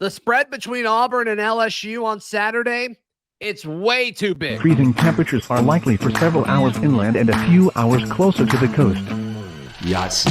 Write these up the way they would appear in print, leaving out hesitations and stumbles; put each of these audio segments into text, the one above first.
The spread between Auburn and LSU on Saturday, it's way too big. Freezing temperatures are likely for several hours inland and a few hours closer to the coast. Yes.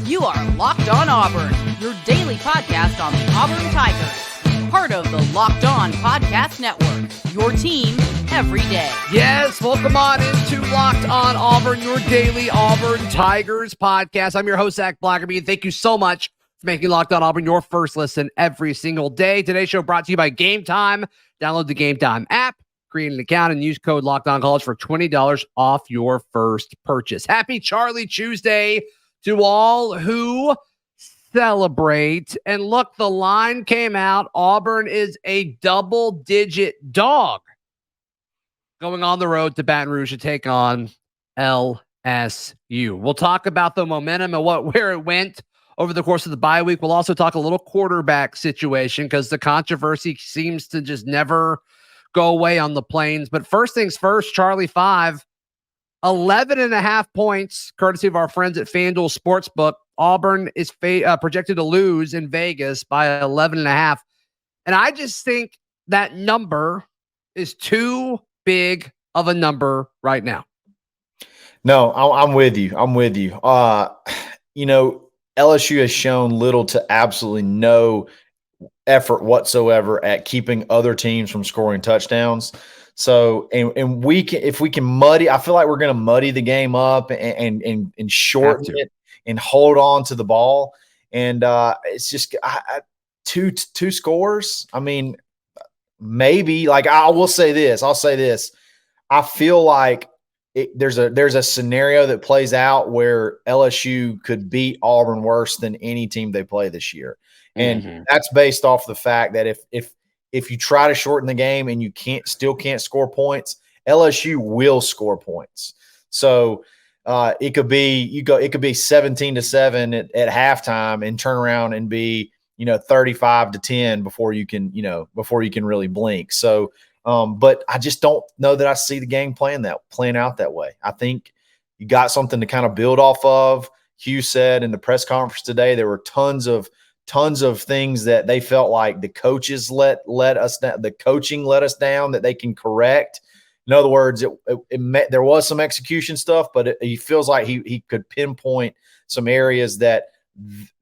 You are Locked On Auburn, your daily podcast on the Auburn Tigers. Part of the Locked On Podcast Network, your team every day. Yes, welcome on into Locked On Auburn, your daily Auburn Tigers podcast. I'm your host, Zac Blackerby, and thank you so much for making Locked On Auburn your first listen every single day. Today's show brought to you by Game Time. Download the Game Time app, create an account, and use code LOCKEDONCollege for $20 off your first purchase. Happy Charlie Tuesday to all who celebrate. And look, the line came out. Auburn is a double-digit dog going on the road to Baton Rouge to take on LSU. We'll talk about the momentum and where it went over the course of the bye week. We'll also talk a little quarterback situation because the controversy seems to just never go away on the Plains. But first things first, Charlie5, 11.5 points, courtesy of our friends at FanDuel Sportsbook. Auburn is projected to lose in Vegas by 11.5. And I just think that number is too big of a number right now. No, I'm with you. LSU has shown little to absolutely no effort whatsoever at keeping other teams from scoring touchdowns. So, and we can, if we can muddy, I feel like we're going to muddy the game up and shorten it and hold on to the ball. And it's just two scores. I mean, maybe like I'll say this. I feel like there's a scenario that plays out where LSU could beat Auburn worse than any team they play this year. And that's based off the fact that if you try to shorten the game and you still can't score points, LSU will score points. So it could be 17-7 at halftime and turn around and be 35-10 before you can really blink. So but I just don't know that I see the game playing out that way. I think you got something to kind of build off of. Hugh said in the press conference today there were tons of things that they felt like the coaches let us down, the coaching let us down that they can correct. In other words, there was some execution stuff, but he feels like he could pinpoint some areas that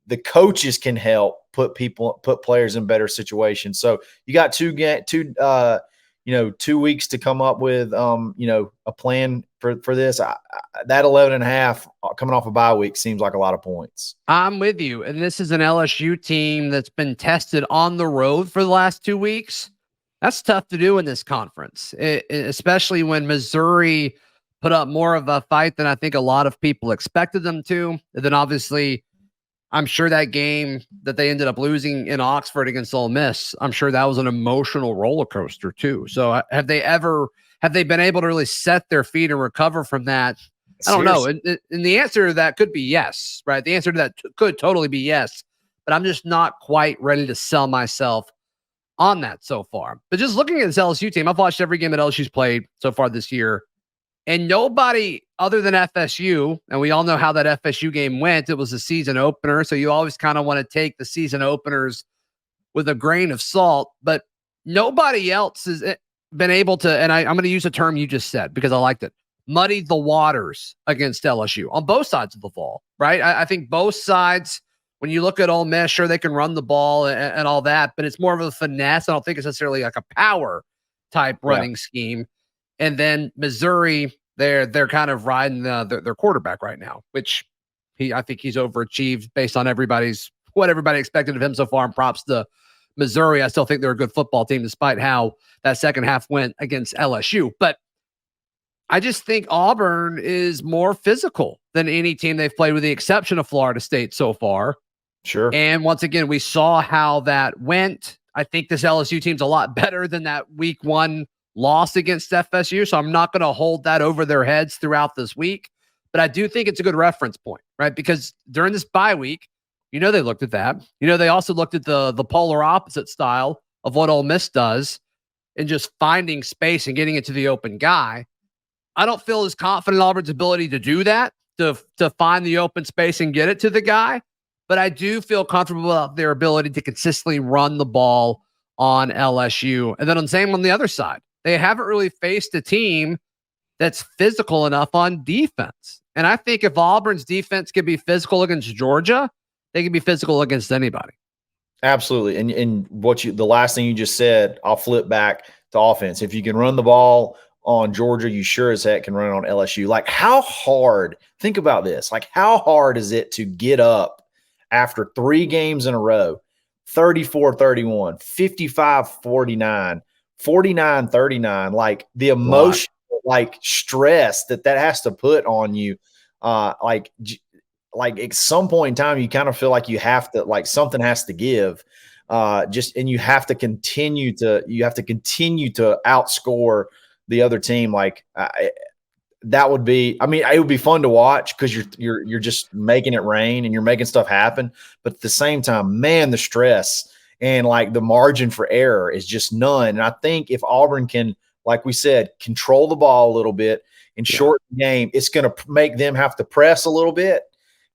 the coaches can help put players in better situations. So you got 2 weeks to come up with, a plan for this. That 11.5 coming off a bye week seems like a lot of points. I'm with you. And this is an LSU team that's been tested on the road for the last 2 weeks. That's tough to do in this conference, especially when Missouri put up more of a fight than I think a lot of people expected them to. And then obviously, I'm sure that game that they ended up losing in Oxford against Ole Miss, I'm sure that was an emotional roller coaster too. So have they been able to really set their feet and recover from that? I don't know. And the answer to that could be yes, right? The answer to that could totally be yes, but I'm just not quite ready to sell myself on that so far. But just looking at this LSU team, I've watched every game that LSU's played so far this year. And nobody other than FSU, and we all know how that FSU game went. It was a season opener, so you always kind of want to take the season openers with a grain of salt. But nobody else has been able to, and I'm going to use a term you just said because I liked it, muddy the waters against LSU on both sides of the ball, right? I think both sides, when you look at Ole Miss, sure, they can run the ball and all that, but it's more of a finesse. I don't think it's necessarily like a power type running scheme. And then Missouri, they're kind of riding their quarterback right now, which I think he's overachieved based on what everybody expected of him so far. And props to Missouri. I still think they're a good football team, despite how that second half went against LSU. But I just think Auburn is more physical than any team they've played, with the exception of Florida State so far. Sure. And once again, we saw how that went. I think this LSU team's a lot better than that week 1 loss against FSU, so I'm not going to hold that over their heads throughout this week. But I do think it's a good reference point, right? Because during this bye week, they looked at that. They also looked at the polar opposite style of what Ole Miss does and just finding space and getting it to the open guy. I don't feel as confident in Auburn's ability to do that, to find the open space and get it to the guy. but I do feel comfortable about their ability to consistently run the ball on LSU. And then on the other side, they haven't really faced a team that's physical enough on defense. And I think if Auburn's defense can be physical against Georgia, they can be physical against anybody. Absolutely. And the last thing you just said, I'll flip back to offense. If you can run the ball on Georgia, you sure as heck can run it on LSU. Like, how hard, think about this, like, how hard is it to get up after 3 games in a row, 34-31, 55-49, 49-39, like the emotional, like stress that has to put on you. Like at some point in time, you kind of feel like you have to, like, something has to give. And you have to continue to outscore the other team. Like, that would be, I mean, it would be fun to watch because you're just making it rain and you're making stuff happen. But at the same time, man, the stress and like the margin for error is just none. And I think if Auburn can, like we said, control the ball a little bit and shorten the game, it's going to make them have to press a little bit.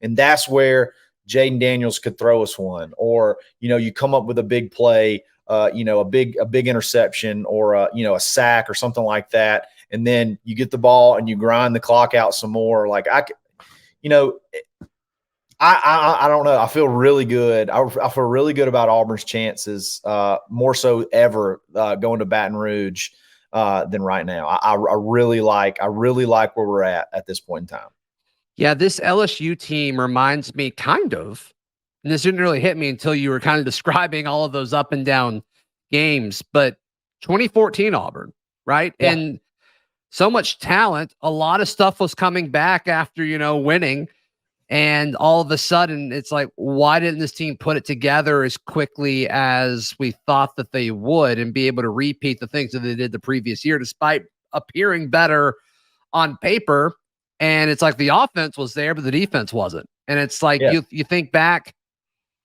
And that's where Jaden Daniels could throw us one, or, you come up with a big play, a big interception, or a sack or something like that. And then you get the ball and you grind the clock out some more. Like, I don't know. I feel really good. I feel really good about Auburn's chances, more so ever going to Baton Rouge than right now. I really like where we're at this point in time. Yeah, this LSU team reminds me kind of, and this didn't really hit me until you were kind of describing all of those up and down games, but 2014 Auburn, right? Yeah. And so much talent, a lot of stuff was coming back after, winning. And all of a sudden it's like, why didn't this team put it together as quickly as we thought that they would and be able to repeat the things that they did the previous year, despite appearing better on paper? And it's like the offense was there, but the defense wasn't. And it's like, you think back,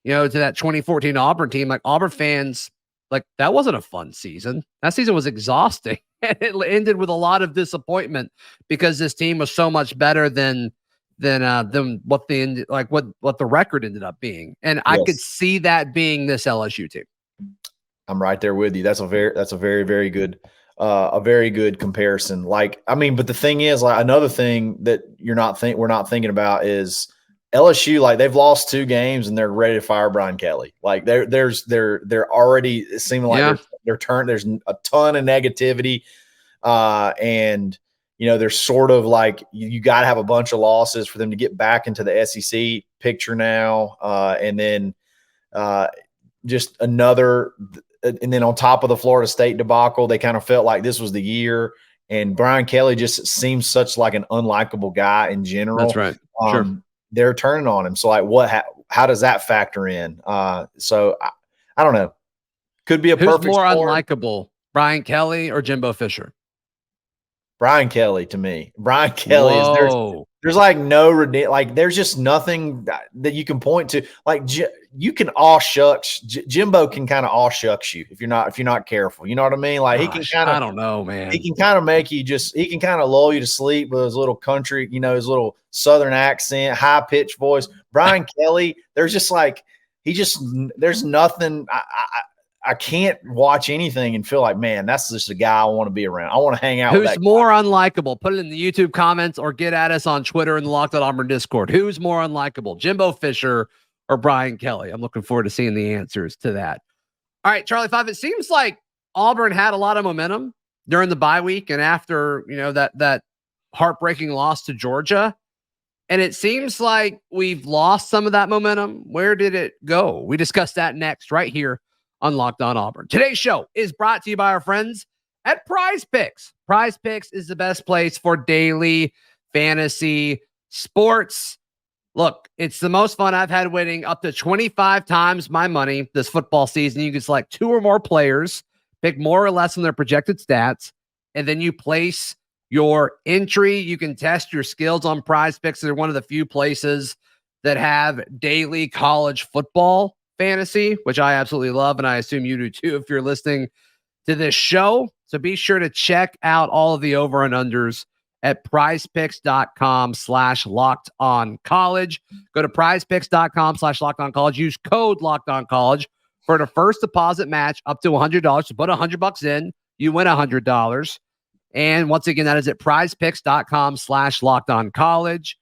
to that 2014 Auburn team, like Auburn fans, like that wasn't a fun season. That season was exhausting. And it ended with a lot of disappointment because this team was so much better than what the record ended up being. And I could see that being this LSU team. I'm right there with you. That's a very, very good a very good comparison. Like, I mean, but the thing is, like, another thing that we're not thinking about is LSU. Like, they've lost 2 games and they're ready to fire Brian Kelly. Like, they're already seeming like they're turned. There's a ton of negativity, and they're sort of like, you got to have a bunch of losses for them to get back into the SEC picture now, and then just another. And then on top of the Florida State debacle, they kind of felt like this was the year. And Brian Kelly just seems such like an unlikable guy in general. That's right. Sure. They're turning on him. So like, how does that factor in? So I don't know. Could be a perfect. Who's more unlikable, Brian Kelly or Jimbo Fisher? Brian Kelly to me. Brian Kelly is there's like there's just nothing that you can point to. Like, you can all shucks. Jimbo can kind of all shucks you if you're not careful. You know what I mean? Like, he can kind of, I don't know, man. He can kind of make you he can kind of lull you to sleep with his little country, his little Southern accent, high pitched voice. Brian Kelly, there's just like, there's nothing. I can't watch anything and feel like, man, that's just a guy I want to be around. I want to hang out with that guy. Who's more unlikable? Put it in the YouTube comments or get at us on Twitter and the Locked On Auburn Discord. Who's more unlikable, Jimbo Fisher or Brian Kelly? I'm looking forward to seeing the answers to that. All right, Charlie5, it seems like Auburn had a lot of momentum during the bye week and after, that heartbreaking loss to Georgia. And it seems like we've lost some of that momentum. Where did it go? We discuss that next right here on Locked On Auburn. Today's show is brought to you by our friends at Prize Picks. Prize Picks is the best place for daily fantasy sports. Look, it's the most fun I've had winning up to 25 times my money this football season. You can select 2 or more players, pick more or less on their projected stats, and then you place your entry. You can test your skills on Prize Picks. They're one of the few places that have daily college football fantasy, which I absolutely love, and I assume you do too if you're listening to this show. So be sure to check out all of the over and unders at prizepicks.com/lockedoncollege. Go to prizepicks.com/lockedoncollege. Use code lockedoncollege for the first deposit match up to $100. So put $100 in, you win $100. And once again, that is at prizepicks.com/lockedoncollege.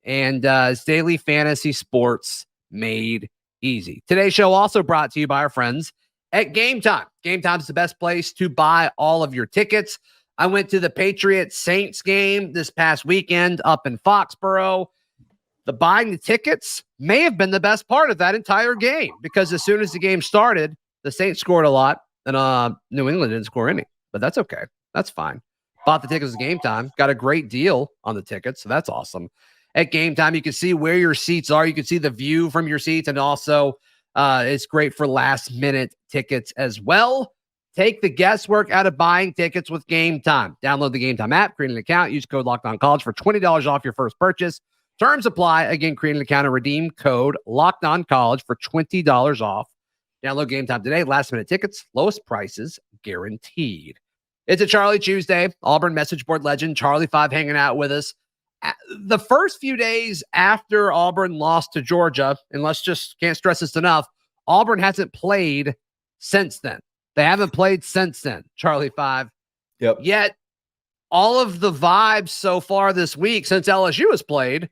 And it's daily fantasy sports made easy. Today's show also brought to you by our friends at Game Time. Game Time is the best place to buy all of your tickets. I went to the Patriots-Saints game this past weekend up in Foxborough. The buying the tickets may have been the best part of that entire game because as soon as the game started, the Saints scored a lot and New England didn't score any. But that's okay. That's fine. Bought the tickets at Game Time. Got a great deal on the tickets, so that's awesome. At Game Time, you can see where your seats are. You can see the view from your seats, and also it's great for last-minute tickets as well. Take the guesswork out of buying tickets with Game Time. Download the Game Time app, create an account, use code LOCKEDONCollege for $20 off your first purchase. Terms apply. Again, create an account and redeem code LOCKEDONCollege for $20 off. Download Game Time today. Last-minute tickets, lowest prices guaranteed. It's a Charlie Tuesday. Auburn Message Board Legend, Charlie5 hanging out with us. The first few days after Auburn lost to Georgia, and let's just can't stress this enough, Auburn hasn't played since then. They haven't played since then, Charlie5. Yep. Yet, all of the vibes so far this week since LSU has played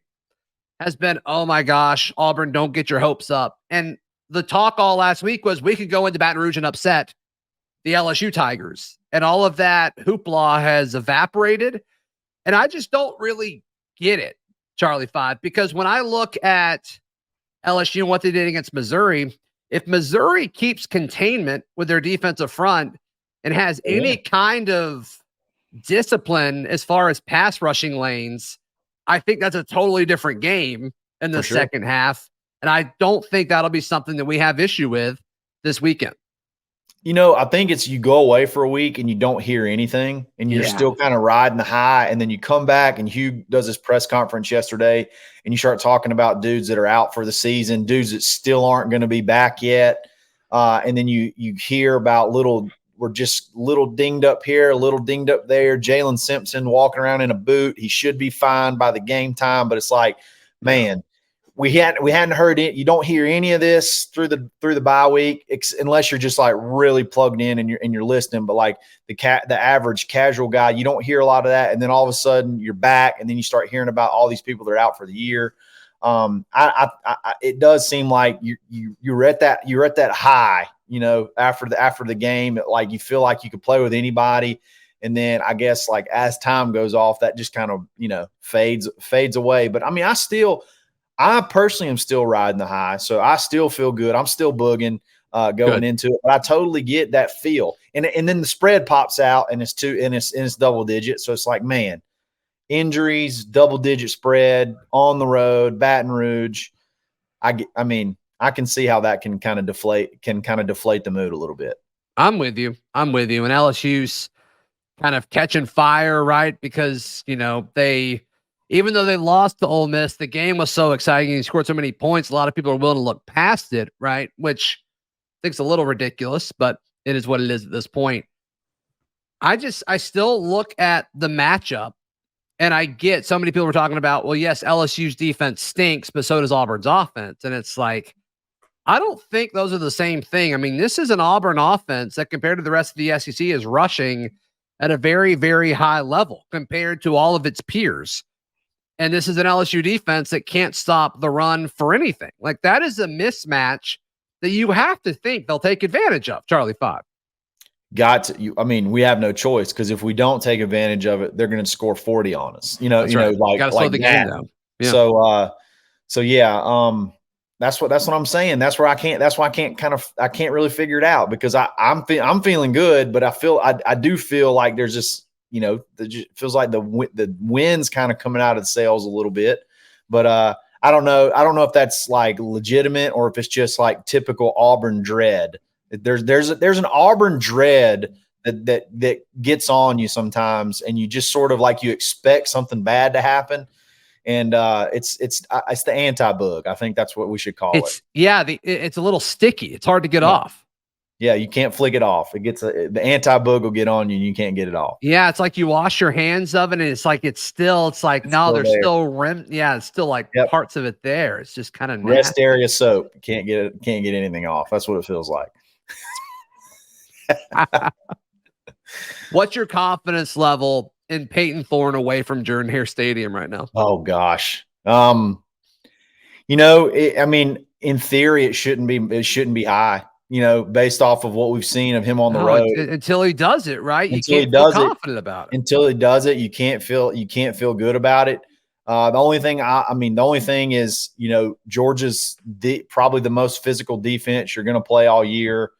has been, oh my gosh, Auburn, don't get your hopes up. And the talk all last week was we could go into Baton Rouge and upset the LSU Tigers. And all of that hoopla has evaporated. And I just don't really get it, Charlie5, because when I look at LSU and what they did against Missouri, if Missouri keeps containment with their defensive front and has any kind of discipline as far as pass rushing lanes, I think that's a totally different game in the second half. And I don't think that'll be something that we have issue with this weekend. You know, I think it's you go away for a week and you don't hear anything and you're still kind of riding the high. And then you come back and Hugh does his press conference yesterday and you start talking about dudes that are out for the season, dudes that still aren't going to be back yet. And then you hear about we're just little dinged up here, a little dinged up there. Jalen Simpson walking around in a boot. He should be fine by the game time, but it's like, man, we hadn't heard it. You don't hear any of this through the bye week, unless you're just like really plugged in and you're listening. But like the average casual guy, you don't hear a lot of that. And then all of a sudden you're back, and then you start hearing about all these people that are out for the year. It does seem like you're at that high, you know, after the game, like you feel like you could play with anybody. And then I guess like as time goes off, that just kind of, you know, fades away. But I mean, I personally am still riding the high, so I still feel good. I'm still booging going into it, but I totally get that feel. And then the spread pops out, and it's double digit. So it's like, man, injuries, double digit spread on the road, Baton Rouge. I mean, I can see how that can kind of deflate the mood a little bit. I'm with you. And LSU's kind of catching fire, right? Because, you know, even though they lost to Ole Miss, the game was so exciting. He scored so many points. A lot of people are willing to look past it, right? Which I think is a little ridiculous, but it is what it is at this point. I still look at the matchup, and I get so many people were talking about, well, yes, LSU's defense stinks, but so does Auburn's offense. And it's like, I don't think those are the same thing. I mean, this is an Auburn offense that compared to the rest of the SEC is rushing at a very, very high level compared to all of its peers. And this is an LSU defense that can't stop the run for anything. Like, that is a mismatch that you have to think they'll take advantage of, Charlie5. I mean, we have no choice, because if we don't take advantage of it, they're going to score 40 on us. You know, That's know, right. like got to slow the game down. Yeah. So yeah, that's what I'm saying. That's why I can't really figure it out, because I'm feeling good, but I do feel like there's this, you know, it feels like the wind's kind of coming out of the sails a little bit. But I don't know if that's like legitimate or if it's just like typical Auburn dread. There's an Auburn dread that gets on you sometimes, and you just sort of like you expect something bad to happen. And it's the anti-bug. I think that's what we should call it. Yeah, it's a little sticky. It's hard to get off. Yeah, you can't flick it off. It gets the anti-bug will get on you and you can't get it off. Yeah, it's like you wash your hands of it and it's like it's no, still there's there. still rim. Yeah, it's still like parts of it there. It's just kind of rest area soap. Can't get anything off. That's what it feels like. What's your confidence level in Peyton Thorne away from Jordan-Hare Stadium right now? Oh gosh. In theory, it shouldn't be high, based off of what we've seen of him on the road. Until he does it, right? You Until can't feel confident about it. Until he does it, you can't feel good about it. The only thing is, Georgia's probably the most physical defense you're going to play all year.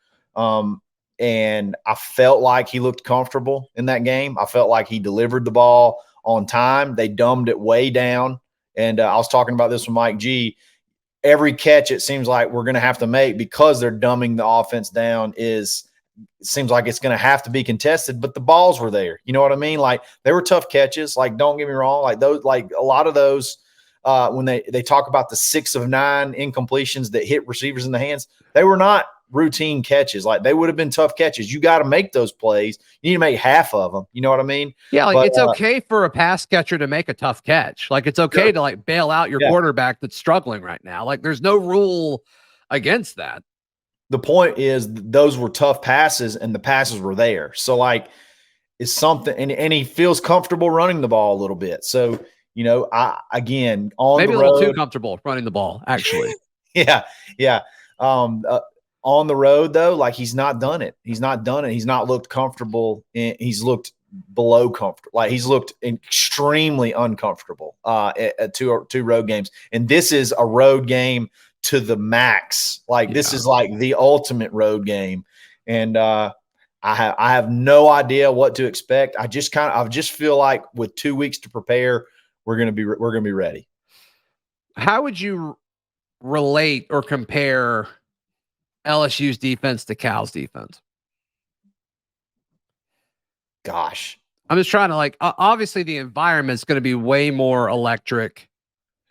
And I felt like he looked comfortable in that game. I felt like he delivered the ball on time. They dumbed it way down. And I was talking about this with Mike G. Every catch it seems like we're going to have to make because they're dumbing the offense down it seems like it's going to have to be contested, but the balls were there. You know what I mean? Like they were tough catches. Like, don't get me wrong. Like those, like a lot of those, when they talk about the 6 of 9 incompletions that hit receivers in the hands, they were not routine catches. Like they would have been tough catches. You got to make those plays. You need to make half of them. You know what I mean? Yeah. Like it's okay for a pass catcher to make a tough catch. Like it's okay to like bail out your quarterback that's struggling right now. Like there's no rule against that. The point is those were tough passes and the passes were there. So like it's something, and he feels comfortable running the ball a little bit. So, maybe a little too comfortable running the ball actually. Yeah. On the road, though, like he's not done it. He's not looked comfortable. He's looked below comfortable. Like he's looked extremely uncomfortable at two road games. And this is a road game to the max. Like this is like the ultimate road game. And I have no idea what to expect. I just feel like with 2 weeks to prepare, we're gonna be ready. How would you relate or compare LSU's defense to Cal's defense? Gosh, I'm just trying to obviously the environment's going to be way more electric.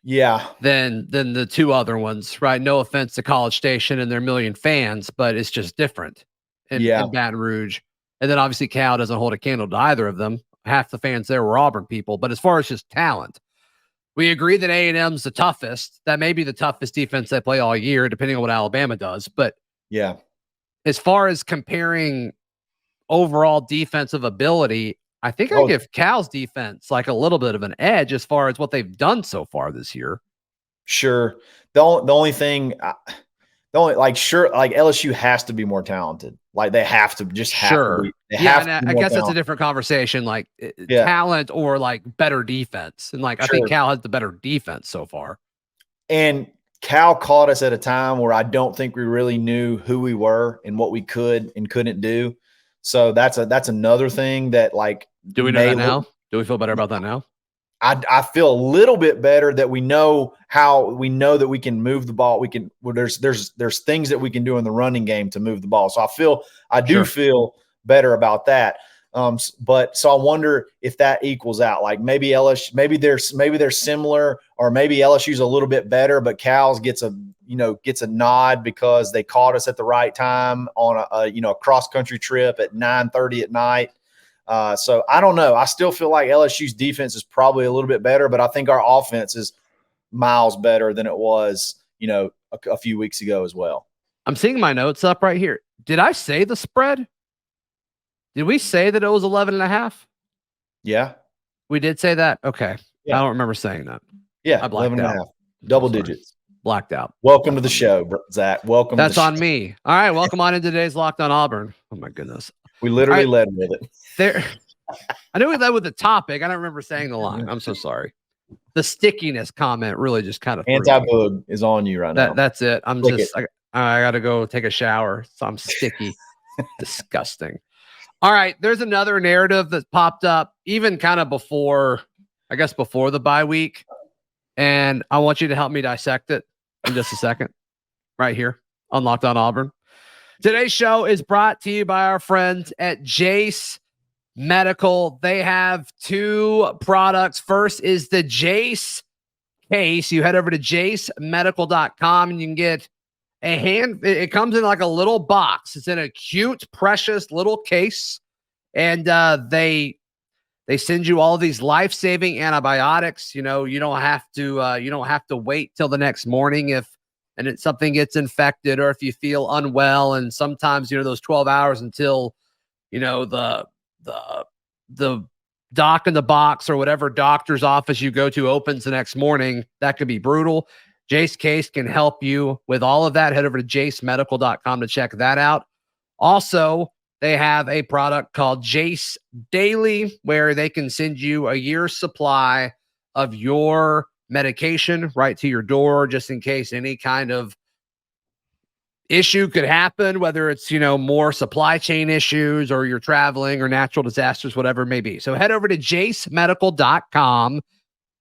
Yeah. Than the two other ones, right? No offense to College Station and their million fans, but it's just different in Baton Rouge. And then obviously Cal doesn't hold a candle to either of them. Half the fans there were Auburn people, but as far as just talent, we agree that A&M's the toughest. That may be the toughest defense they play all year, depending on what Alabama does. But yeah, as far as comparing overall defensive ability, I think I give Cal's defense like a little bit of an edge as far as what they've done so far this year. Sure. The only thing, LSU has to be more talented. Like they have to just have to be. I guess talented. That's a different conversation. Like talent or like better defense. And I think Cal has the better defense so far. And Cal caught us at a time where I don't think we really knew who we were and what we could and couldn't do. So that's another thing that do we know that now? Do we feel better about that now? I feel a little bit better that we know that we can move the ball. There's things that we can do in the running game to move the ball. So I do feel better about that. But I wonder if that equals out. Like maybe LSU, maybe they're similar, or maybe LSU's a little bit better, but Cal's gets a nod because they caught us at the right time on a cross country trip at 9:30 at night. So I don't know. I still feel like LSU's defense is probably a little bit better, but I think our offense is miles better than it was, a few weeks ago as well. I'm seeing my notes up right here. Did I say the spread? Did we say that it was 11.5? Yeah. We did say that? Okay. Yeah. I don't remember saying that. Yeah. I blacked 11.5. out. Double digits. Blacked out. Welcome to the show, Zach. Welcome. That's on me. All right. Welcome on into today's Locked On Auburn. Oh my goodness. We literally led with it. I knew we led with the topic. I don't remember saying the line. I'm so sorry. The stickiness comment really just kind of anti-bug is on you right now. That's it. I got to go take a shower. So I'm sticky. Disgusting. All right. There's another narrative that popped up even kind of before the bye week. And I want you to help me dissect it in just a second. Right here on Locked On Auburn. Today's show is brought to you by our friends at Jace Medical. They have two products. First is the Jace case. You head over to jacemedical.com and you can get it comes in like a little box. It's in a cute, precious little case. And they send you all these life-saving antibiotics. You don't have to wait till the next morning if something gets infected or if you feel unwell. And sometimes, those 12 hours until, the doc in the box or whatever doctor's office you go to opens the next morning, that could be brutal. Jace Case can help you with all of that. Head over to jacemedical.com to check that out. Also, they have a product called Jace Daily where they can send you a year's supply of your medication right to your door, just in case any kind of issue could happen, whether it's, more supply chain issues or you're traveling or natural disasters, whatever it may be. So head over to jacemedical.com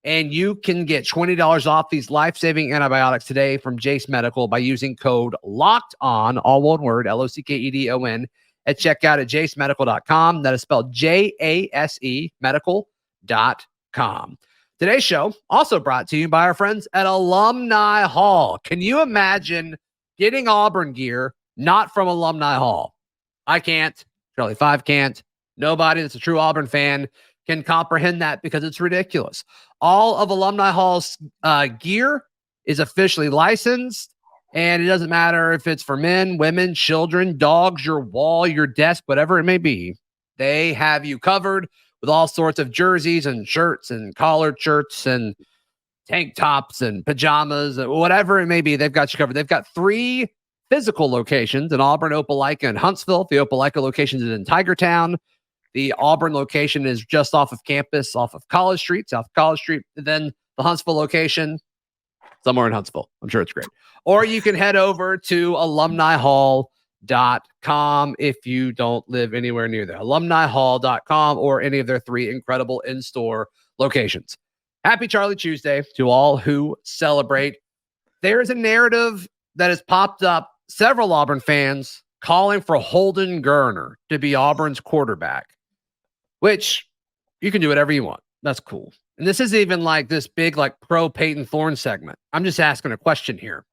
and you can get $20 off these life-saving antibiotics today from Jace Medical by using code LOCKEDON, all one word, LOCKEDON, at checkout at jacemedical.com. That is spelled JASE medical.com. Today's show also brought to you by our friends at Alumni Hall. Can you imagine getting Auburn gear not from Alumni Hall? I can't. Charlie5 can't. Nobody that's a true Auburn fan can comprehend that because it's ridiculous. All of Alumni Hall's gear is officially licensed, and it doesn't matter if it's for men, women, children, dogs, your wall, your desk, whatever it may be. They have you covered with all sorts of jerseys and shirts and collared shirts and tank tops and pajamas, whatever it may be. They've got you covered. They've got 3 physical locations in Auburn, Opelika, and Huntsville. The Opelika location is in Tigertown. The Auburn location is just off of campus, off of College Street, South College Street. And then the Huntsville location, somewhere in Huntsville. I'm sure it's great. Or you can head over to alumnihall.com if you don't live anywhere near there. alumnihall.com or any of their 3 incredible in-store locations. Happy Charlie Tuesday to all who celebrate. There is a narrative that has popped up. Several Auburn fans calling for Holden Geriner to be Auburn's quarterback, which you can do whatever you want. That's cool. And this isn't even like this big, like pro Peyton Thorne segment. I'm just asking a question here.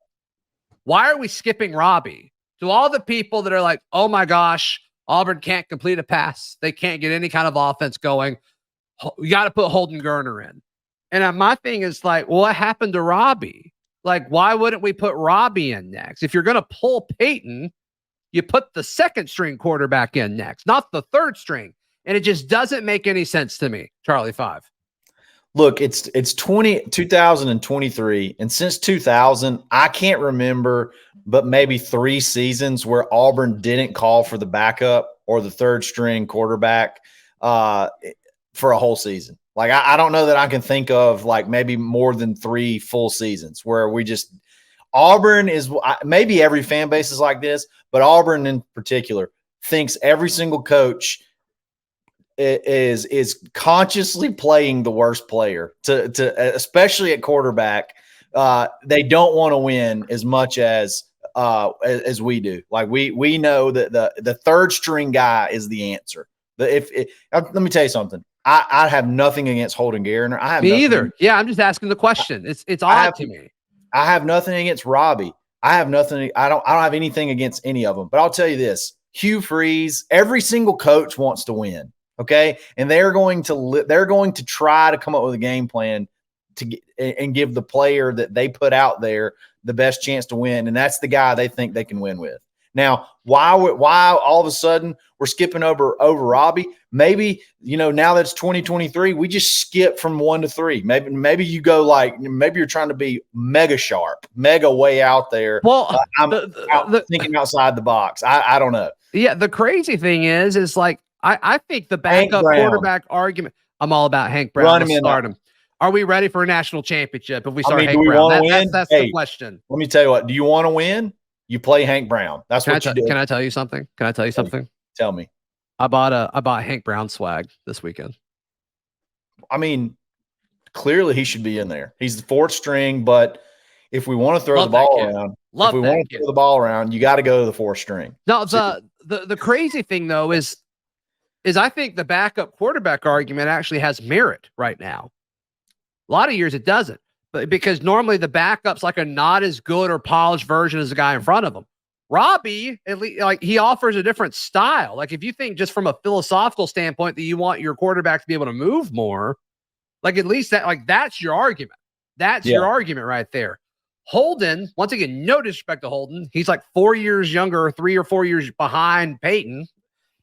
Why are we skipping Robbie? To all the people that are like, oh my gosh, Auburn can't complete a pass. They can't get any kind of offense going. You got to put Holden Geriner in. And my thing is like, well, what happened to Robbie? Like, why wouldn't we put Robbie in next? If you're going to pull Peyton, you put the second string quarterback in next, not the third string. And it just doesn't make any sense to me, Charlie5. Look, it's 2023, and since 2000, I can't remember, but maybe 3 seasons where Auburn didn't call for the backup or the third string quarterback for a whole season. Like, I don't know that I can think of like maybe more than 3 full seasons where we just Auburn is maybe every fan base is like this, but Auburn in particular thinks every single coach is consciously playing the worst player to especially at quarterback. They don't want to win as much as we do. Like we know that the third string guy is the answer. Let me tell you something. I have nothing against Holden Geriner. I have me either. Yeah, I'm just asking the question. It's odd to me. I have nothing against Robbie. I have nothing. I don't have anything against any of them. But I'll tell you this: Hugh Freeze. Every single coach wants to win. Okay, and they're going to try to come up with a game plan to get, and give the player that they put out there the best chance to win, and that's the guy they think they can win with. Now, why all of a sudden we're skipping over Robbie? Maybe, now that it's 2023, we just skip from 1 to 3. Maybe you go maybe you're trying to be mega sharp, mega way out there. Well, I'm thinking outside the box. I don't know. Yeah, the crazy thing is like I think the backup quarterback argument. I'm all about Hank Brown. Let's start him. Are we ready for a national championship if we start Hank Brown? That's the question. Let me tell you what. Do you want to win? You play Hank Brown. That's what you do. Can I tell you something? Tell me. I bought Hank Brown swag this weekend. I mean, clearly he should be in there. He's the 4th string, but if we want to throw the ball around, you got to go to the 4th string. No, the crazy thing though is I think the backup quarterback argument actually has merit right now. A lot of years it doesn't. But because normally the backup's like a not as good or polished version as the guy in front of him. Robbie, at least, like, he offers a different style. Like, if you think just from a philosophical standpoint that you want your quarterback to be able to move more, like, at least that's your argument. That's your argument right there. Holden, once again, no disrespect to Holden. He's like 4 years younger, 3 or 4 years behind Peyton,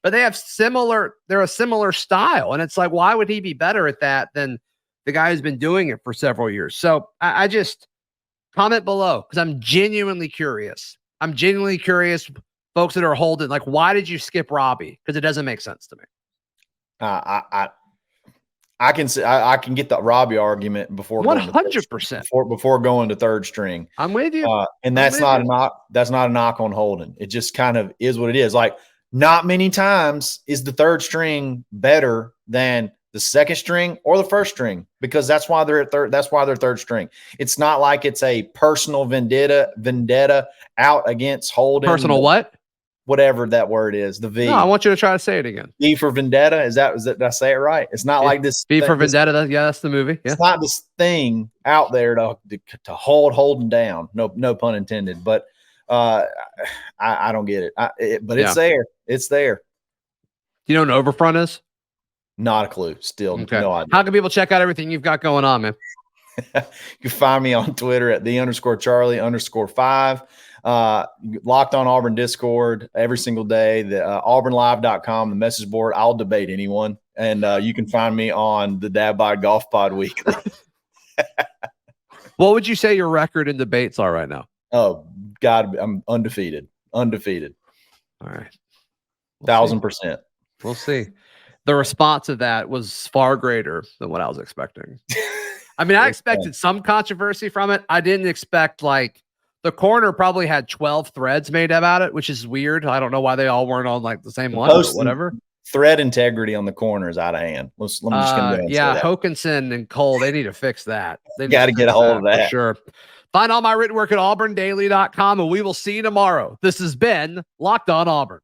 but they're a similar style. And it's like, why would he be better at that than the guy who's been doing it for several years? So I just comment below, because I'm genuinely curious. Folks that are Holden, like, why did you skip Robbie? Because it doesn't make sense to me. I can get the Robbie argument before 100% before going to third string. I'm with you, and that's not a knock on Holden. It just kind of is what it is. Like, not many times is the third string better than the second string or the first string, because that's why they're third. That's why they're third string. It's not like it's a personal vendetta out against Holden. Personal what? Whatever that word is, the V. No, I want you to try to say it again. V for vendetta. Is that did I say it right? It's not like this. V for vendetta. That's the movie. Yeah. It's not this thing out there to hold Holden down. No pun intended. But I don't get it. But it's there. It's there. Do you know what an overfront is? Not a clue. Still okay. No idea. How can people check out everything you've got going on, man? You can find me on Twitter at _Charlie_5. Locked On Auburn Discord every single day. The AuburnLive.com, the message board. I'll debate anyone. And you can find me on the Dad Bod Golf Pod Weekly. What would you say your record in debates are right now? Oh, God, I'm undefeated. All right. 1,000%. We'll see. The response of that was far greater than what I was expecting. I mean, I expected some controversy from it. I didn't expect, like, the corner probably had 12 threads made about it, which is weird. I don't know why they all weren't on like the same one, but whatever. Thread integrity on the corner is out of hand. Let me just go yeah, Hokinson and Cole, they need to fix that. They got to get a hold of that. For sure. Find all my written work at auburndaily.com, and we will see you tomorrow. This has been Locked On Auburn.